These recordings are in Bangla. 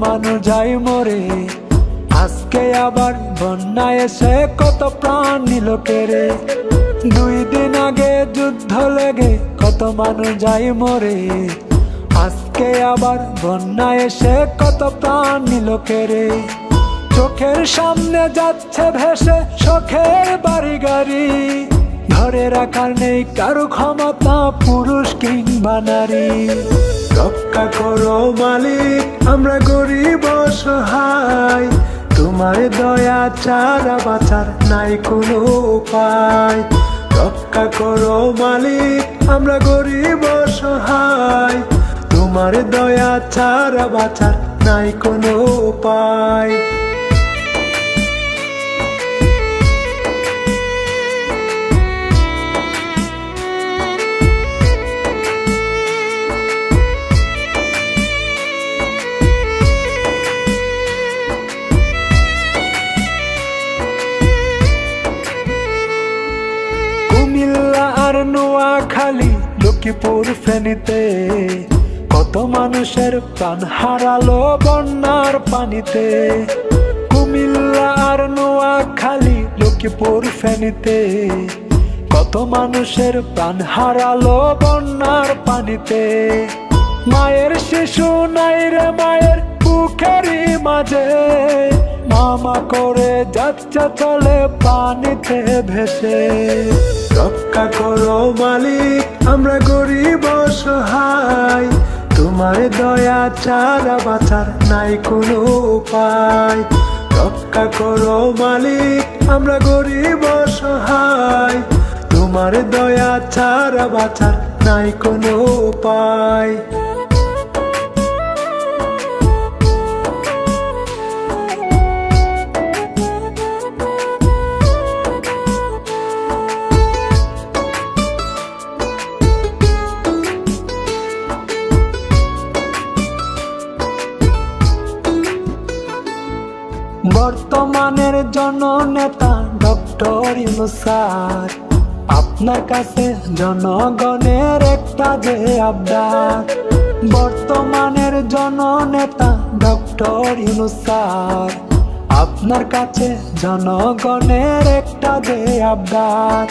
মানুষ যায় মরে। আজকে আবার বন্যা এসে কত প্রাণ নিল কেড়ে। 2 দিন আগে যুদ্ধ লেগে কত মানুষ যায় মরে। আজকে আবার বন্যা এসে কত প্রাণ নিল কেড়ে। চোখের সামনে যাচ্ছে ভেসে শখের বাড়ি গাড়ি। ধরে রাখার নেই কারো ক্ষমতা, পুরুষ কিংবা নারী। রক্ষা করো মালিক, আমরা গরিব অসহায়। তোমার দয়া ছাড়া বাঁচার নাই কোনো উপায়। রক্ষা করো মালিক, আমরা গরিব অসহায়। তোমার দয়া ছাড়া বাঁচার নাই কোনো উপায়। কুমিল্লা আর নোয়াখালী, লক্ষ্মীপুর, ফেনীতে কত মানুষের প্রাণ হারালো বন্যার পানিতে। কুমিল্লা আর নোয়াখালী, লক্ষ্মীপুর, ফেনীতে কত মানুষের প্রাণ হারালো বন্যার পানিতে। মায়ের শিশু নাই রে মায়ের বুকেরই মাঝে। মামা করে যাচ্ছে চলে পানিতে ভেসে। রক্ষা করো মালিক, আমরা গরিব অসহায়। তোমার দয়া ছাড়া বাঁচার নাই কোনো উপায়। রক্ষা করো মালিক, আমরা গরিব অসহায়। তোমার দয়া ছাড়া বাঁচার নাই কোনো উপায়। বর্তমানের জননেতা ডক্টর ইউনূস স্যার, আপনার কাছে জনগণের একটা যে আবদার। বর্তমানের জননেতা ডক্টর ইউনূস স্যার, আপনার কাছে জনগণের একটা যে আবদার।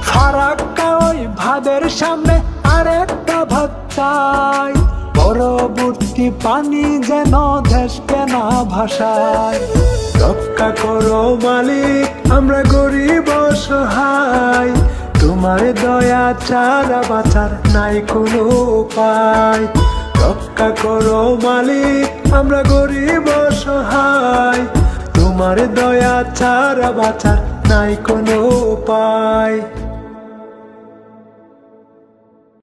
ফারাক্কা ওই ভাদের সামনে আরেকটা ভাত চাই। পরবর্তী পানি যেন দেশকে না ভাসায়। রক্ষা করো মালিক, আমরা গরিব অসহায়। তোমার দয়া ছাড়া বাঁচার নাই কোনো উপায়। রক্ষা করো মালিক, আমরা গরিব অসহায়। তোমার দয়া ছাড়া বাঁচার নাই কোনো উপায়।